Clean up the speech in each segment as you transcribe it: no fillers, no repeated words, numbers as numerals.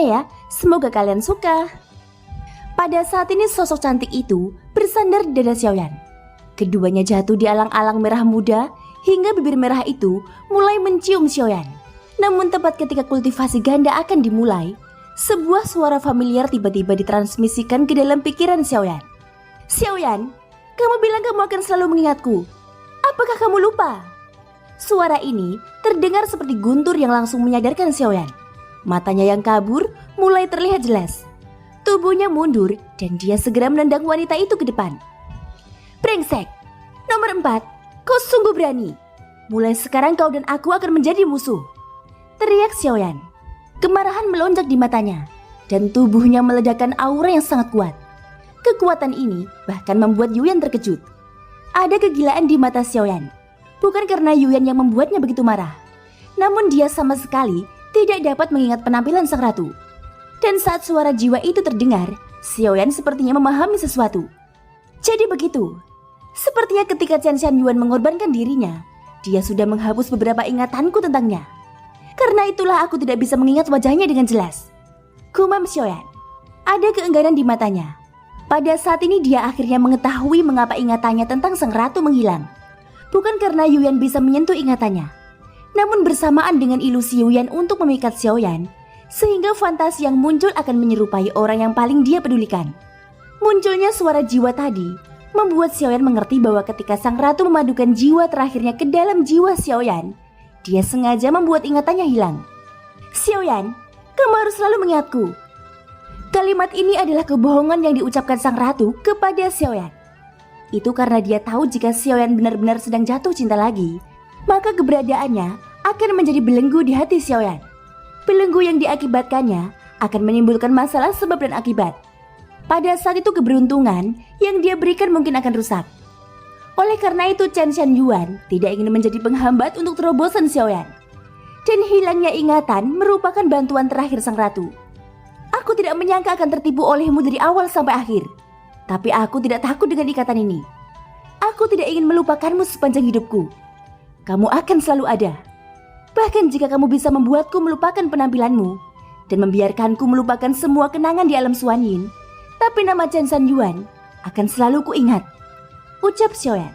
ya. Semoga kalian suka. Pada saat ini sosok cantik itu bersandar di dada Xiaoyan. Keduanya jatuh di alang-alang merah muda hingga bibir merah itu mulai mencium Xiaoyan. Namun tepat ketika kultivasi ganda akan dimulai, sebuah suara familiar tiba-tiba ditransmisikan ke dalam pikiran Xiaoyan. Xiaoyan, kamu bilang kamu akan selalu mengingatku. Apakah kamu lupa? Suara ini terdengar seperti guntur yang langsung menyadarkan Xiaoyan. Matanya yang kabur mulai terlihat jelas. Tubuhnya mundur dan dia segera menendang wanita itu ke depan. Brengsek, nomor 4, kau sungguh berani. Mulai sekarang kau dan aku akan menjadi musuh, teriak Xiaoyan. Kemarahan melonjak di matanya dan tubuhnya meledakkan aura yang sangat kuat. Kekuatan ini bahkan membuat Yuyan terkejut. Ada kegilaan di mata Xiaoyan. Bukan karena Yuyan yang membuatnya begitu marah, namun dia sama sekali tidak dapat mengingat penampilan sang ratu. Dan saat suara jiwa itu terdengar, Xiaoyan sepertinya memahami sesuatu. Jadi begitu. Sepertinya ketika Chen Xianyuan mengorbankan dirinya, dia sudah menghapus beberapa ingatanku tentangnya. Karena itulah aku tidak bisa mengingat wajahnya dengan jelas. Gumam Xiaoyan. Ada keengganan di matanya. Pada saat ini dia akhirnya mengetahui mengapa ingatannya tentang sang ratu menghilang. Bukan karena Yuyan bisa menyentuh ingatannya, namun bersamaan dengan ilusi Yuyan untuk memikat Xiaoyan, sehingga fantasi yang muncul akan menyerupai orang yang paling dia pedulikan. Munculnya suara jiwa tadi membuat Xiaoyan mengerti bahwa ketika sang ratu memadukan jiwa terakhirnya ke dalam jiwa Xiaoyan, dia sengaja membuat ingatannya hilang. Xiaoyan, kamu harus selalu mengingatku. Kalimat ini adalah kebohongan yang diucapkan sang ratu kepada Xiaoyan. Itu karena dia tahu jika Xiaoyan benar-benar sedang jatuh cinta lagi, maka keberadaannya akan menjadi belenggu di hati Xiaoyan. Belenggu yang diakibatkannya akan menimbulkan masalah sebab dan akibat. Pada saat itu keberuntungan yang dia berikan mungkin akan rusak. Oleh karena itu Chen Xianyuan tidak ingin menjadi penghambat untuk terobosan Xiaoyan. Dan hilangnya ingatan merupakan bantuan terakhir sang ratu. Aku tidak menyangka akan tertipu olehmu dari awal sampai akhir. Tapi aku tidak takut dengan ikatan ini. Aku tidak ingin melupakanmu sepanjang hidupku. Kamu akan selalu ada. Bahkan jika kamu bisa membuatku melupakan penampilanmu dan membiarkanku melupakan semua kenangan di alam Suanyin, tapi nama Chen Xianyuan akan selalu kuingat, ucap Xiaoyan.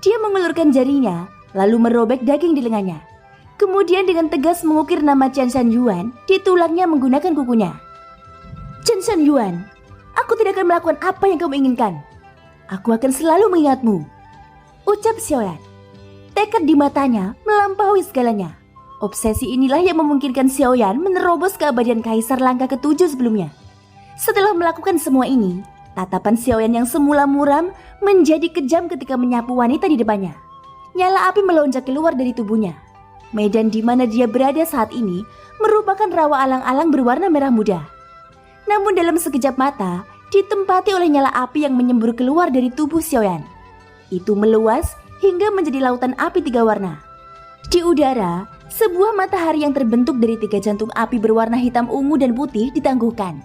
Dia mengulurkan jarinya lalu merobek daging di lengannya. Kemudian dengan tegas mengukir nama Chen Xianyuan di tulangnya menggunakan kukunya. Chen Xianyuan, aku tidak akan melakukan apa yang kamu inginkan. Aku akan selalu mengingatmu, ucap Xiaoyan. Tekad di matanya melampaui segalanya. Obsesi inilah yang memungkinkan Xiaoyan menerobos keabadian Kaisar Langkah ke-7 sebelumnya. Setelah melakukan semua ini, tatapan Xiaoyan yang semula muram menjadi kejam ketika menyapu wanita di depannya. Nyala api melonjak keluar dari tubuhnya. Medan di mana dia berada saat ini merupakan rawa alang-alang berwarna merah muda. Namun dalam sekejap mata, ditempati oleh nyala api yang menyembur keluar dari tubuh Xiaoyan. Itu meluas hingga menjadi lautan api 3 warna. Di udara, sebuah matahari yang terbentuk dari 3 jantung api berwarna hitam ungu dan putih ditangguhkan.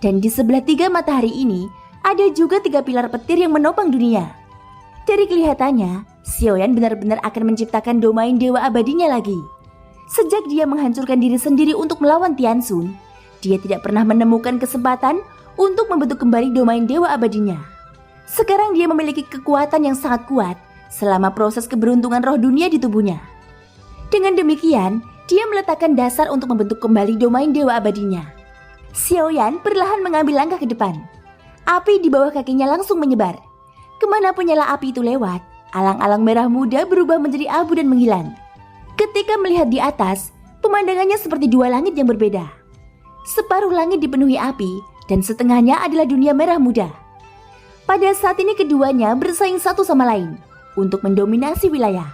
Dan di sebelah 3 matahari ini, ada juga 3 pilar petir yang menopang dunia. Dari kelihatannya, Xiaoyan benar-benar akan menciptakan domain dewa abadinya lagi. Sejak dia menghancurkan diri sendiri untuk melawan Tianxun, dia tidak pernah menemukan kesempatan untuk membentuk kembali domain dewa abadinya. Sekarang dia memiliki kekuatan yang sangat kuat selama proses keberuntungan roh dunia di tubuhnya. Dengan demikian, dia meletakkan dasar untuk membentuk kembali domain dewa abadinya. Xiaoyan perlahan mengambil langkah ke depan. Api di bawah kakinya langsung menyebar. Kemanapun nyala api itu lewat, alang-alang merah muda berubah menjadi abu dan menghilang. Ketika melihat di atas, pemandangannya seperti 2 langit yang berbeda. Separuh langit dipenuhi api dan setengahnya adalah dunia merah muda. Pada saat ini keduanya bersaing satu sama lain untuk mendominasi wilayah.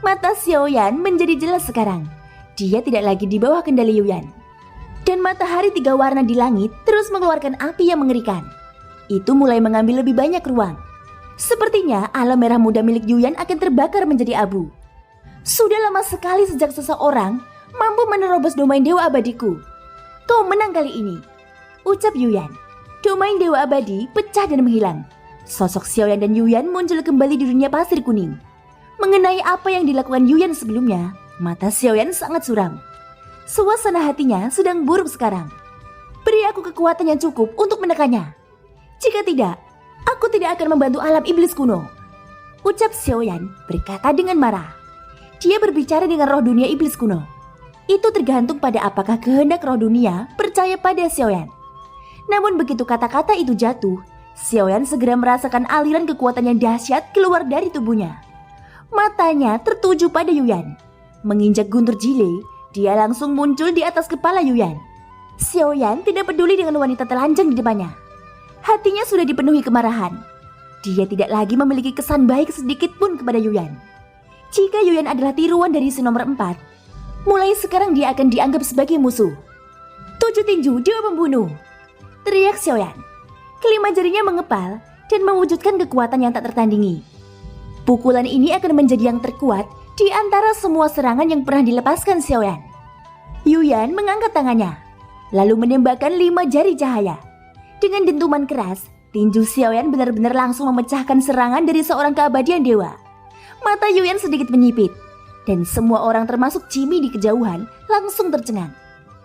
Mata Xiaoyan menjadi jelas sekarang. Dia tidak lagi di bawah kendali Yuyan. Dan matahari 3 warna di langit terus mengeluarkan api yang mengerikan. Itu mulai mengambil lebih banyak ruang. Sepertinya alam merah muda milik Yuyan akan terbakar menjadi abu. Sudah lama sekali sejak seseorang mampu menerobos domain dewa abadiku. Kau menang kali ini, ucap Yuyan. Domain dewa abadi pecah dan menghilang. Sosok Xiaoyan dan Yuyan muncul kembali di dunia pasir kuning. Mengenai apa yang dilakukan Yuyan sebelumnya, mata Xiaoyan sangat suram. Suasana hatinya sedang buruk sekarang. Beri aku kekuatan yang cukup untuk menekannya. Jika tidak, aku tidak akan membantu alam iblis kuno. Ucap Xiaoyan berkata dengan marah. Dia berbicara dengan roh dunia iblis kuno. Itu tergantung pada apakah kehendak roh dunia percaya pada Xiaoyan. Namun begitu kata-kata itu jatuh, Xiaoyan segera merasakan aliran kekuatan yang dahsyat keluar dari tubuhnya. Matanya tertuju pada Yuyan. Menginjak guntur jile, dia langsung muncul di atas kepala Yuyan. Xiaoyan tidak peduli dengan wanita telanjang di depannya. Hatinya sudah dipenuhi kemarahan. Dia tidak lagi memiliki kesan baik sedikit pun kepada Yuyan. Jika Yuyan adalah tiruan dari si nomor 4, mulai sekarang dia akan dianggap sebagai musuh. 7 tinju dewa pembunuh, teriak Xiaoyan. Kelima jarinya mengepal dan mewujudkan kekuatan yang tak tertandingi. Pukulan ini akan menjadi yang terkuat di antara semua serangan yang pernah dilepaskan Xiaoyan. Yuyan mengangkat tangannya, lalu menembakkan 5 jari cahaya. Dengan dentuman keras, tinju Xiaoyan benar-benar langsung memecahkan serangan dari seorang keabadian dewa. Mata Yuyan sedikit menyipit, dan semua orang termasuk Jimmy di kejauhan langsung tercengang.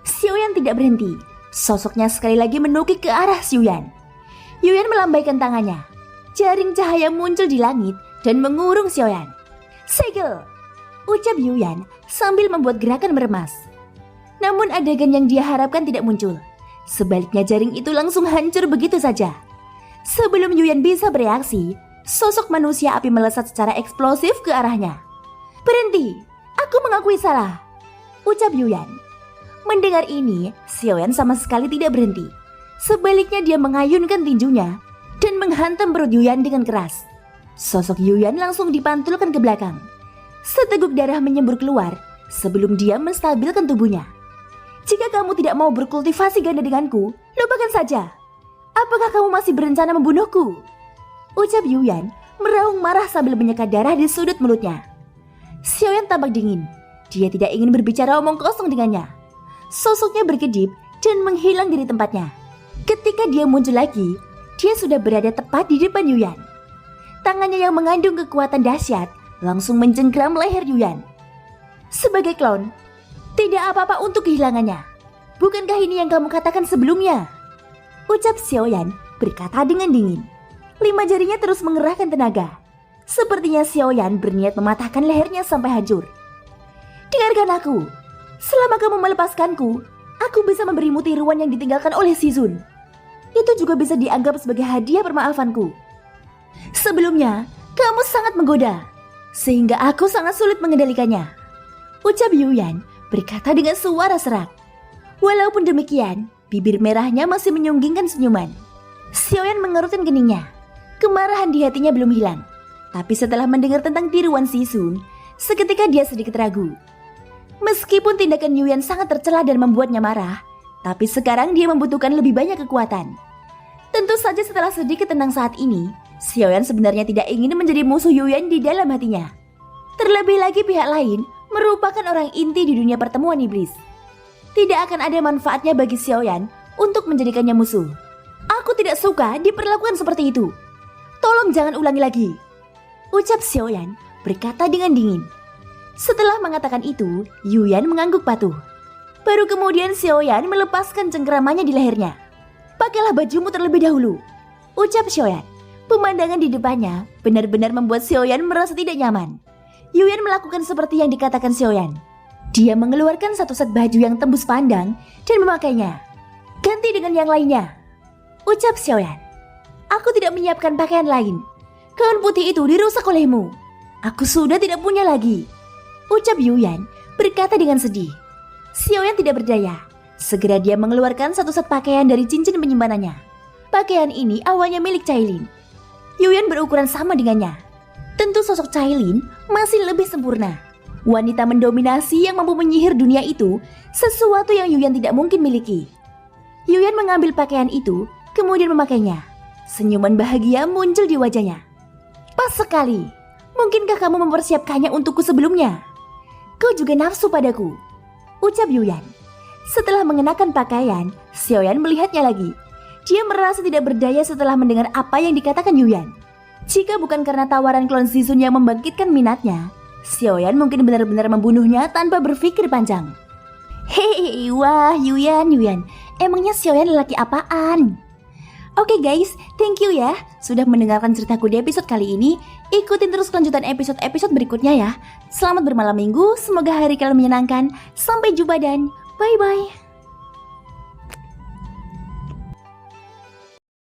Xiaoyan tidak berhenti, sosoknya sekali lagi menukik ke arah Yuyan. Yuyan melambaikan tangannya, jaring cahaya muncul di langit dan mengurung Xiaoyan. Segel! Ucap Yuyan sambil membuat gerakan meremas. Namun adegan yang dia harapkan tidak muncul. Sebaliknya jaring itu langsung hancur begitu saja. Sebelum Yuyan bisa bereaksi, sosok manusia api melesat secara eksplosif ke arahnya. Berhenti, aku mengakui salah, ucap Yuyan. Mendengar ini, Xiaoyan sama sekali tidak berhenti. Sebaliknya dia mengayunkan tinjunya dan menghantam perut Yuyan dengan keras. Sosok Yuyan langsung dipantulkan ke belakang. Seteguk darah menyembur keluar sebelum dia menstabilkan tubuhnya. Jika kamu tidak mau berkultivasi ganda denganku, lupakan saja. Apakah kamu masih berencana membunuhku? Ucap Yuyan meraung marah sambil menyeka darah di sudut mulutnya. Xiaoyan tampak dingin. Dia tidak ingin berbicara omong kosong dengannya. Sosoknya berkedip dan menghilang dari tempatnya. Ketika dia muncul lagi, dia sudah berada tepat di depan Yuyan. Tangannya yang mengandung kekuatan dahsyat langsung mencengkram leher Yuyan. Sebagai klon, tidak apa-apa untuk kehilangannya. Bukankah ini yang kamu katakan sebelumnya? Ucap Xiaoyan berkata dengan dingin. 5 jarinya terus mengerahkan tenaga. Sepertinya Xiaoyan berniat mematahkan lehernya sampai hancur. Dengarkan aku. Selama kamu melepaskanku, aku bisa memberimu tiruan yang ditinggalkan oleh Shizun. Itu juga bisa dianggap sebagai hadiah permaafanku. Sebelumnya, kamu sangat menggoda, sehingga aku sangat sulit mengendalikannya. Ucap Yuyan berkata dengan suara serak. Walaupun demikian, bibir merahnya masih menyunggingkan senyuman. Xiaoyan mengerutkan keningnya. Kemarahan di hatinya belum hilang. Tapi setelah mendengar tentang tiruan Shizun, seketika dia sedikit ragu. Meskipun tindakan Yuyan sangat tercela dan membuatnya marah, tapi sekarang dia membutuhkan lebih banyak kekuatan. Tentu saja setelah sedikit tenang saat ini, Xiaoyan sebenarnya tidak ingin menjadi musuh Yuyan di dalam hatinya. Terlebih lagi pihak lain merupakan orang inti di dunia pertemuan iblis. Tidak akan ada manfaatnya bagi Xiaoyan untuk menjadikannya musuh. Aku tidak suka diperlakukan seperti itu. Tolong jangan ulangi lagi, ucap Xiaoyan berkata dengan dingin. Setelah mengatakan itu, Yuyan mengangguk patuh. Baru kemudian Xiaoyan melepaskan cengkeramannya di lehernya. Pakailah bajumu terlebih dahulu, ucap Xiaoyan. Pemandangan di depannya benar-benar membuat Xiaoyan merasa tidak nyaman. Yuyan melakukan seperti yang dikatakan Xiaoyan. Dia mengeluarkan satu set baju yang tembus pandang dan memakainya. Ganti dengan yang lainnya, ucap Xiaoyan. Aku tidak menyiapkan pakaian lain. Gaun putih itu dirusak olehmu. Aku sudah tidak punya lagi, ucap Yuyan berkata dengan sedih. Xiaoyan tidak berdaya. Segera dia mengeluarkan satu set pakaian dari cincin penyimpanannya. Pakaian ini awalnya milik Cailin. Yuyan berukuran sama dengannya. Tentu sosok Cailin masih lebih sempurna. Wanita mendominasi yang mampu menyihir dunia itu sesuatu yang Yuyan tidak mungkin miliki. Yuyan mengambil pakaian itu, kemudian memakainya. Senyuman bahagia muncul di wajahnya. Pas sekali. Mungkinkah kamu mempersiapkannya untukku sebelumnya? Kau juga nafsu padaku, ucap Yuyan. Setelah mengenakan pakaian, Xiaoyan melihatnya lagi. Dia merasa tidak berdaya setelah mendengar apa yang dikatakan Yuyan. Jika bukan karena tawaran klon Shizun yang membangkitkan minatnya, Xiaoyan mungkin benar-benar membunuhnya tanpa berpikir panjang. Hehehe, wah Yuyan. Emangnya Xiaoyan lelaki apaan? Oke guys, thank you ya sudah mendengarkan ceritaku di episode kali ini. Ikutin terus kelanjutan episode-episode berikutnya ya. Selamat bermalam minggu, semoga hari kalian menyenangkan. Sampai jumpa dan bye-bye.